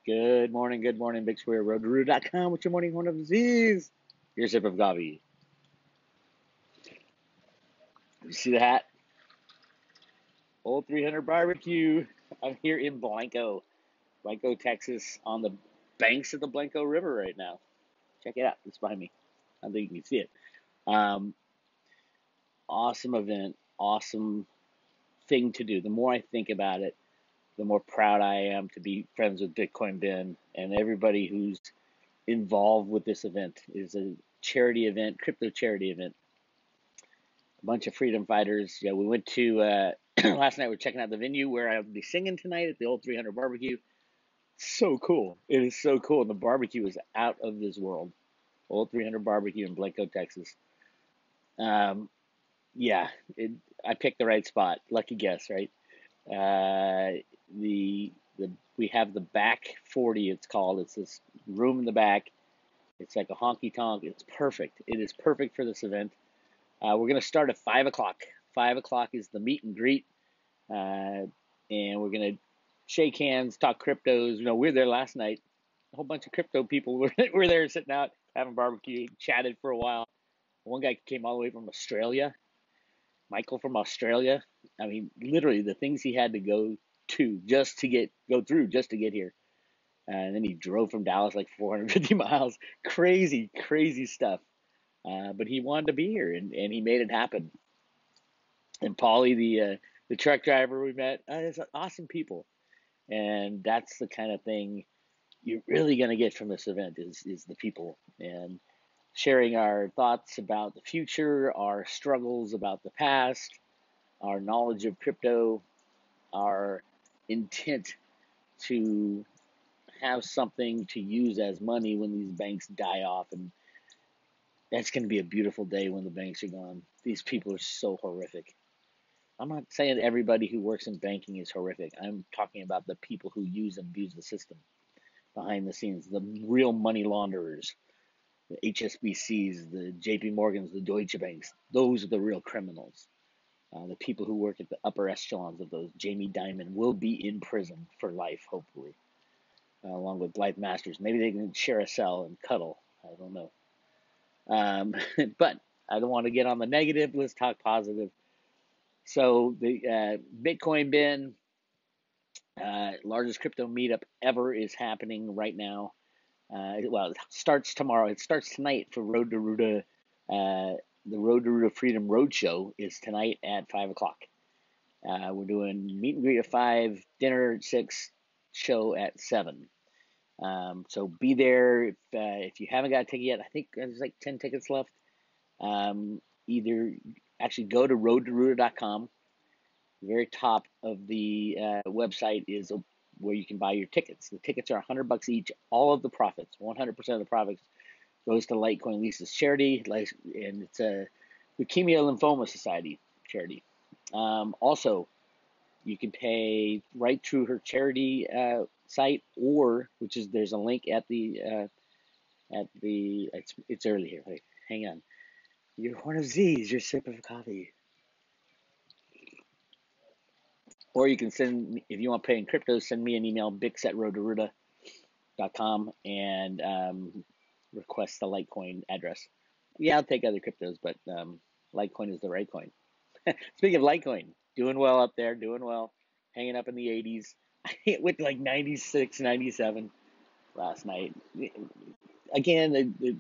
Good morning, Bix Weir, road2root.com with your morning horn of disease. Your sip of coffee. You see the hat? Old 300 barbecue. I'm here in Blanco, Texas, on the banks of the Blanco River right now. Check it out. It's behind me. I don't think you can see it. Um, awesome event. Awesome thing to do. The more I think about it, the more proud I am to be friends with Bitcoin Ben and everybody who's involved with this event. It is a charity event, crypto charity event. A bunch of freedom fighters. Yeah, we went to last night. We're checking out the venue where I'll be singing tonight at the old 300 barbecue. So cool! It is so cool, and the barbecue is out of this world. Old 300 barbecue in Blanco, Texas. Um, yeah, I picked the right spot. Lucky guess, right? The we have the back 40. It's called. It's this room in the back. It's like a honky tonk. It's perfect. It is perfect for this event. We're going to start at 5 o'clock. 5 o'clock is the meet and greet. And we're going to shake hands, talk cryptos. You know, we were there last night. A whole bunch of crypto people were there sitting out, having barbecue, chatted for a while. One guy came all the way from Australia. Michael from Australia. I mean, literally the things he had to go to just to go through just to get here. And then he drove from Dallas like 450 miles. Crazy, crazy stuff. But he wanted to be here, and he made it happen. And Paulie, the truck driver we met, is awesome people. And that's the kind of thing you're really going to get from this event is the people. And sharing our thoughts about the future, our struggles about the past, our knowledge of crypto, our intent to have something to use as money when these banks die off. And that's going to be a beautiful day when the banks are gone. These people are so horrific. I'm not saying everybody who works in banking is horrific. I'm talking about the people who use and abuse the system behind the scenes, the real money launderers, the HSBCs, the JP Morgans, the Deutsche Banks. Those are the real criminals. The people who work at the upper echelons of those. Jamie Dimon will be in prison for life, hopefully, along with Life Masters. Maybe they can share a cell and cuddle. I don't know. But I don't want to get on the negative. Let's talk positive. So the Bitcoin Ben, largest crypto meetup ever, is happening right now. Well, it starts tomorrow. It starts tonight for Road to Ruta. The Road to Ruta Freedom Roadshow is tonight at 5 o'clock. We're doing meet and greet at 5, dinner at 6, show at 7. So be there. If you haven't got a ticket yet, I think there's like 10 tickets left. Either actually go to road2root.com. The very top of the website is where you can buy your tickets. The tickets are $100 each. All of the profits, 100% of the profits, goes to Litecoin Lisa's charity, and it's a Leukemia Lymphoma Society charity. Also, you can pay right through her charity site, or there's a link at the it's early here. Wait, hang on. Your horn of Z's, your sip of coffee. Or you can send, if you want to pay in crypto, send me an email, bix@road2ruta.com, and request the Litecoin address. Yeah, I'll take other cryptos, but Litecoin is the right coin. Speaking of Litecoin, doing well up there, doing well, hanging up in the 80s. It went to like 96, 97 last night. Again, the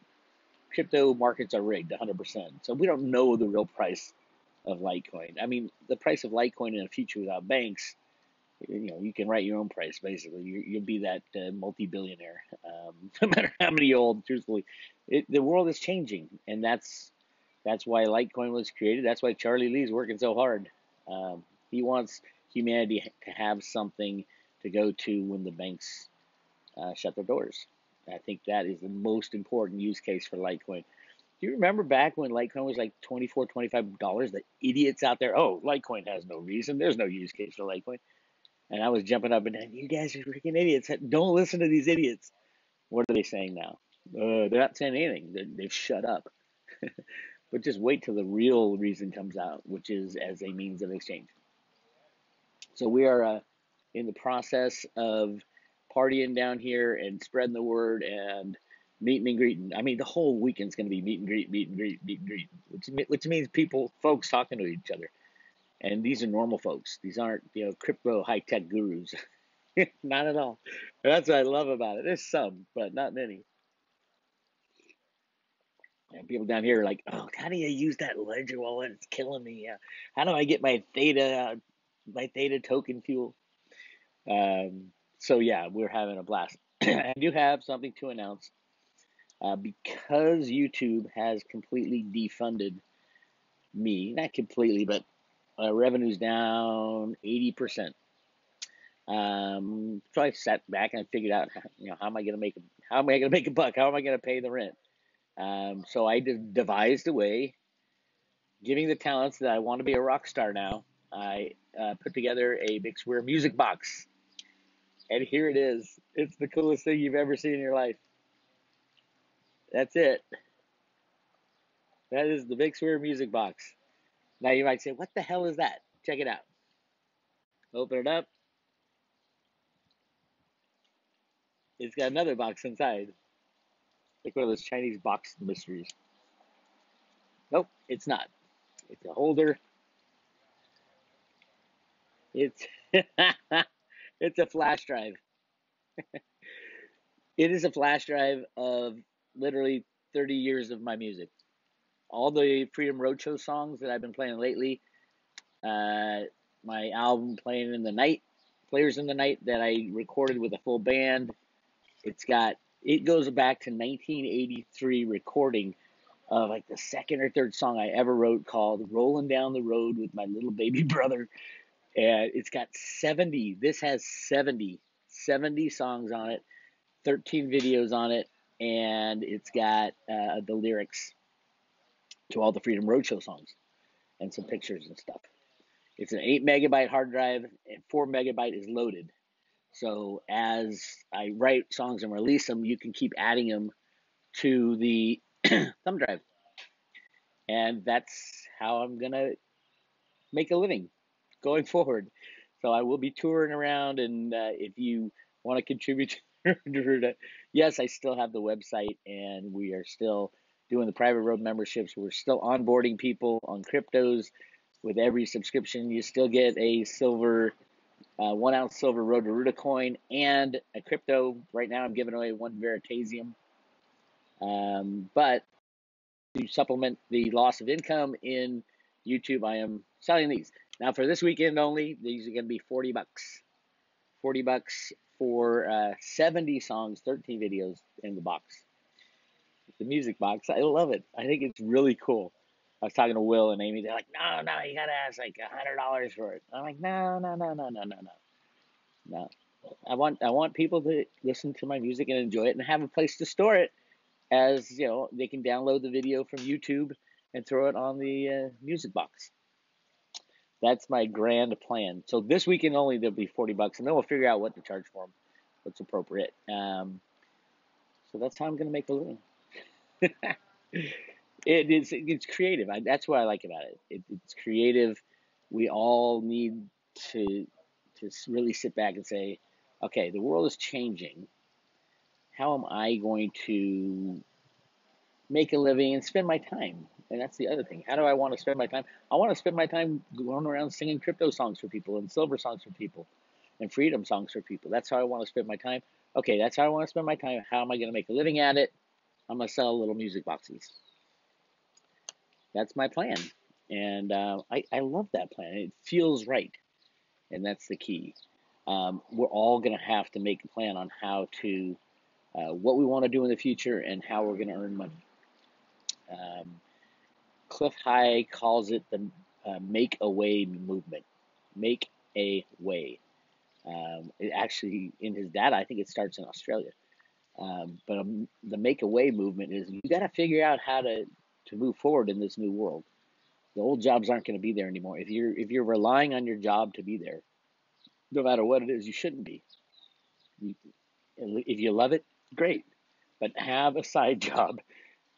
crypto markets are rigged 100%. So we don't know the real price of Litecoin. I mean, the price of Litecoin in a future without banks, you can write your own price, basically. You'll be that multi-billionaire, no matter how many you hold, truthfully. The world is changing, and that's why Litecoin was created. That's why Charlie Lee's working so hard. He wants humanity to have something to go to when the banks shut their doors. I think that is the most important use case for Litecoin. Do you remember back when Litecoin was like $24, $25? The idiots out there, oh, Litecoin has no reason. There's no use case for Litecoin. And I was jumping up and down, you guys are freaking idiots. Don't listen to these idiots. What are they saying now? They're not saying anything. They've shut up. But just wait till the real reason comes out, which is as a means of exchange. So we are in the process of partying down here and spreading the word and meeting and greeting. I mean, the whole weekend's going to be meet and greet, meet and greet, meet and greet, which means folks talking to each other. And these are normal folks. These aren't, crypto high tech gurus. Not at all. That's what I love about it. There's some, but not many. And people down here are like, oh, how do you use that ledger wallet? It's killing me. How do I get my theta token fuel? So yeah, we're having a blast. I do have something to announce. Because YouTube has completely defunded me, not completely, but revenue's down 80%. So I sat back and I figured out, how am I going to make a buck? How am I going to pay the rent? So I devised a way, giving the talents that I want to be a rock star now. I put together a Bix Weir Music Box, and here it is. It's the coolest thing you've ever seen in your life. That's it. That is the Bix Weir Music Box. Now you might say, what the hell is that? Check it out. Open it up. It's got another box inside. Like one of those Chinese box mysteries. Nope, it's not. It's a holder. It's it's a flash drive. It is a flash drive of literally 30 years of my music. All the Freedom Roadshow songs that I've been playing lately. My album Players in the Night that I recorded with a full band. It goes back to 1983 recording of like the second or third song I ever wrote called Rolling Down the Road with My Little Baby Brother. And it's got 70. This has 70 songs on it, 13 videos on it, and it's got the lyrics to all the Freedom Roadshow songs and some pictures and stuff. It's an 8 megabyte hard drive, and 4 megabyte is loaded. So as I write songs and release them, you can keep adding them to the thumb drive. And that's how I'm going to make a living going forward. So I will be touring around, and if you want to contribute yes, I still have the website, and we are still doing the private road memberships. We're still onboarding people on cryptos. With every subscription, you still get a silver, 1 ounce silver Road to Ruta coin and a crypto. Right now, I'm giving away 1 Veritasium. But to supplement the loss of income in YouTube, I am selling these. Now, for this weekend only, these are going to be $40. $40 for 70 songs, 13 videos in the box. The music box. I love it. I think it's really cool. I was talking to Will and Amy. They're like, no, you got to ask like $100 for it. I'm like, no. I want people to listen to my music and enjoy it and have a place to store it. As they can download the video from YouTube and throw it on the music box. That's my grand plan. So this weekend only, there'll be $40, and then we'll figure out what to charge for them, what's appropriate. So that's how I'm going to make a living. It's creative. That's what I like about it. It's creative. We all need to really sit back and say, okay, the world is changing. How am I going to make a living and spend my time? And that's the other thing. How do I want to spend my time? I want to spend my time going around singing crypto songs for people and silver songs for people and freedom songs for people. That's how I want to spend my time. Okay, that's how I want to spend my time. How am I going to make a living at it? I'm going to sell little music boxes. That's my plan. And I love that plan. It feels right. And that's the key. We're all going to have to make a plan on how to, what we want to do in the future and how we're going to earn money. Cliff High calls it the make a way movement. Make a way. It actually, in his data, I think it starts in Australia. But the make a way movement is you got to figure out how to move forward in this new world. The old jobs aren't going to be there anymore. If you're relying on your job to be there, no matter what it is, you shouldn't be. If you love it, great. But have a side job.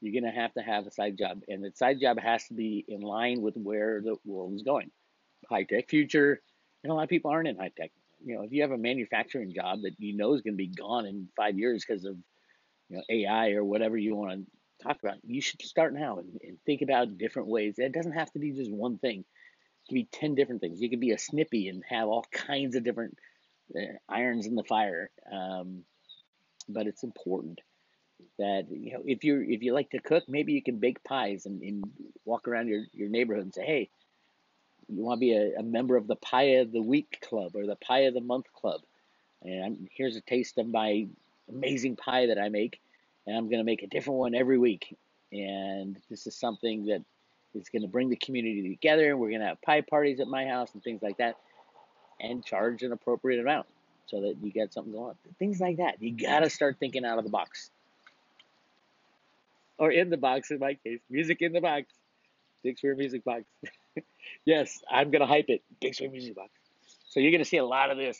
You're going to have a side job. And the side job has to be in line with where the world is going. High-tech future. And a lot of people aren't in high-tech. if you have a manufacturing job that you know is going to be gone in 5 years because of AI or whatever you want to talk about, you should start now and think about different ways. It doesn't have to be just one thing. It can be 10 different things. You could be a snippy and have all kinds of different irons in the fire. But it's important that if you like to cook, maybe you can bake pies and walk around your neighborhood and say, hey, you want to be a member of the Pie of the Week Club or the Pie of the Month Club. And here's a taste of my amazing pie that I make, and I'm going to make a different one every week. And this is something that is going to bring the community together, and we're going to have pie parties at my house and things like that, and charge an appropriate amount so that you get something going on. Things like that. You got to start thinking out of the box. Or in the box, in my case. Music in the box. Bix Weir Music Box. Yes, I'm going to hype it. Bix Weir Music Box. So you're going to see a lot of this,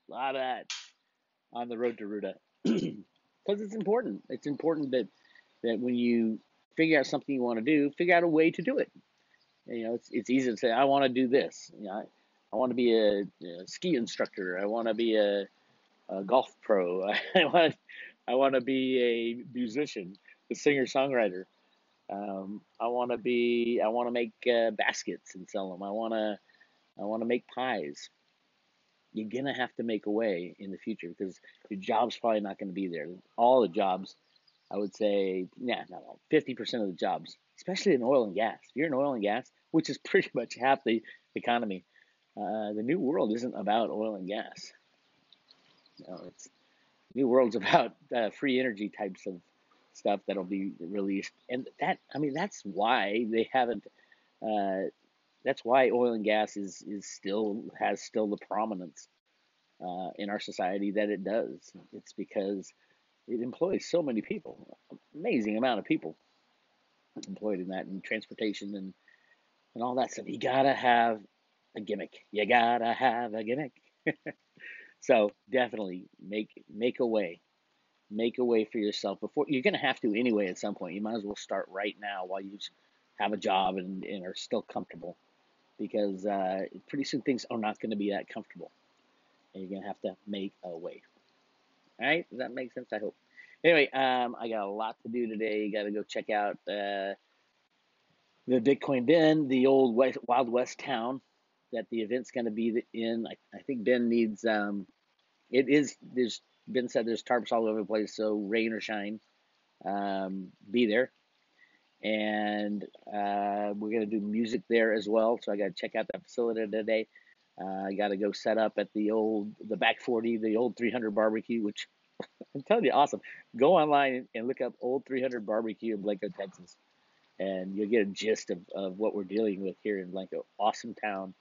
a lot of that on the road to Ruta. Because it's important. It's important that when you figure out something you want to do, figure out a way to do it. It's easy to say, I want to do this. I want to be a ski instructor. I want to be a golf pro. I want to be a musician, a singer songwriter. I want to make baskets and sell them. I want to make pies. You're gonna have to make a way in the future because your job's probably not going to be there. All the jobs, I would say, not all, 50% of the jobs, especially in oil and gas. If you're in oil and gas, which is pretty much half the economy, the new world isn't about oil and gas. It's the new world's about free energy types of stuff that'll be released, and that's why they haven't. That's why oil and gas is still has the prominence in our society that it does. It's because it employs so many people, amazing amount of people employed in that, and transportation and all that stuff. You gotta have a gimmick. You gotta have a gimmick. So definitely make a way. Make a way for yourself before you're gonna have to anyway at some point. You might as well start right now while you have a job and are still comfortable, because pretty soon things are not going to be that comfortable, and you're going to have to make a way. All right, does that make sense? I hope. Anyway, I got a lot to do today. Got to go check out the Bitcoin Bend, the old Wild West town that the event's going to be in. I think Ben needs. It is. There's Ben said there's tarps all over the place, so rain or shine, be there. And we're going to do music there as well. So I got to check out that facility today. I got to go set up at the back 40, the old 300 barbecue, which I'm telling you, awesome. Go online and look up old 300 barbecue in Blanco, Texas, and you'll get a gist of what we're dealing with here in Blanco. Awesome town.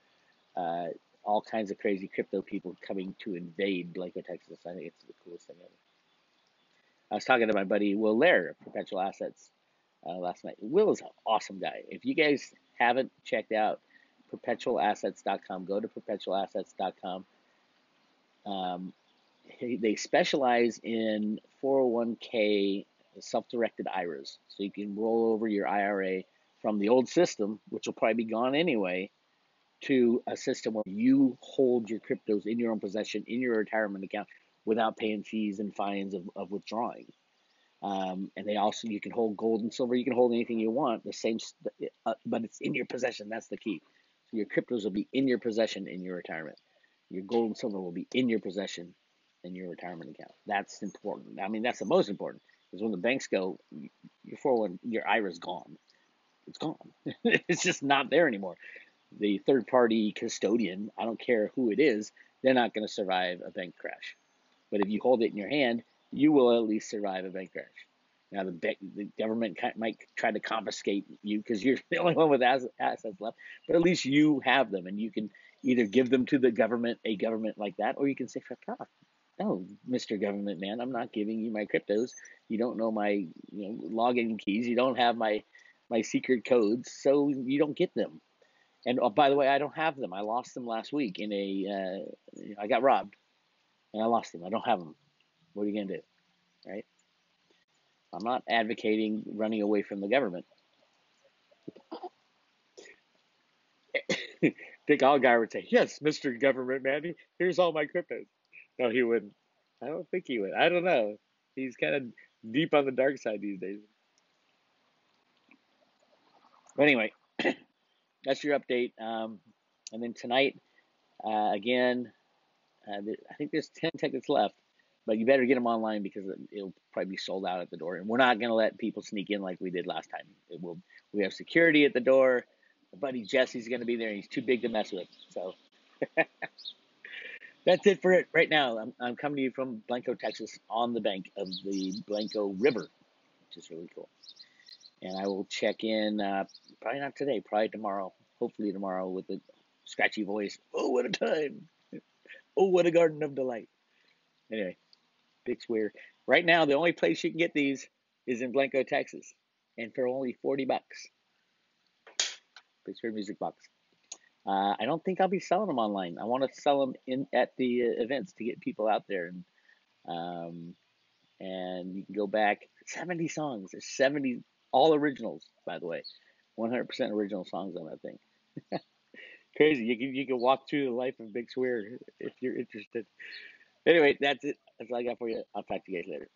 All kinds of crazy crypto people coming to invade Blanco, Texas. I think it's the coolest thing ever. I was talking to my buddy Will Lair of Perpetual Assets last night. Will is an awesome guy. If you guys haven't checked out perpetualassets.com, go to perpetualassets.com. They specialize in 401k self-directed IRAs. So you can roll over your IRA from the old system, which will probably be gone anyway, to a system where you hold your cryptos in your own possession in your retirement account without paying fees and fines of withdrawing. And you can hold gold and silver. You can hold anything you want, the same, but it's in your possession. That's the key. So your cryptos will be in your possession in your retirement. Your gold and silver will be in your possession in your retirement account. That's important. I mean, that's the most important, because when the banks go, your 401, your IRA's gone. It's gone. It's just not there anymore. The third-party custodian, I don't care who it is, they're not going to survive a bank crash. But if you hold it in your hand, you will at least survive a bank crash. Now, the government might try to confiscate you because you're the only one with assets left, but at least you have them, and you can either give them to the government, a government like that, or you can say, no, Mr. Government Man, I'm not giving you my cryptos. You don't know my login keys. You don't have my secret codes, so you don't get them. And by the way, I don't have them. I lost them last week I got robbed, and I lost them. I don't have them. What are you going to do, right? I'm not advocating running away from the government. think Allgaier would say, "Yes, Mr. Government Man, here's all my cryptos." No, he wouldn't. I don't think he would. I don't know. He's kind of deep on the dark side these days. But anyway, that's your update. And then tonight, again, I think there's 10 tickets left, but you better get them online because it'll probably be sold out at the door. And we're not going to let people sneak in like we did last time. We have security at the door. My buddy Jesse's going to be there, and he's too big to mess with. So that's it for it right now. I'm coming to you from Blanco, Texas, on the bank of the Blanco River, which is really cool. And I will check in, probably not today, probably tomorrow, hopefully tomorrow, with a scratchy voice. Oh, what a time. Oh, what a garden of delight. Anyway, Bix Weir. Right now, the only place you can get these is in Blanco, Texas. And for only $40. Bix Weir Music Box. I don't think I'll be selling them online. I want to sell them at the events to get people out there. And you can go back. 70 songs. There's 70, all originals, by the way. 100% original songs on that thing. Crazy. You can walk through the life of Bix Weir if you're interested. Anyway, that's it. That's all I got for you. I'll talk to you guys later.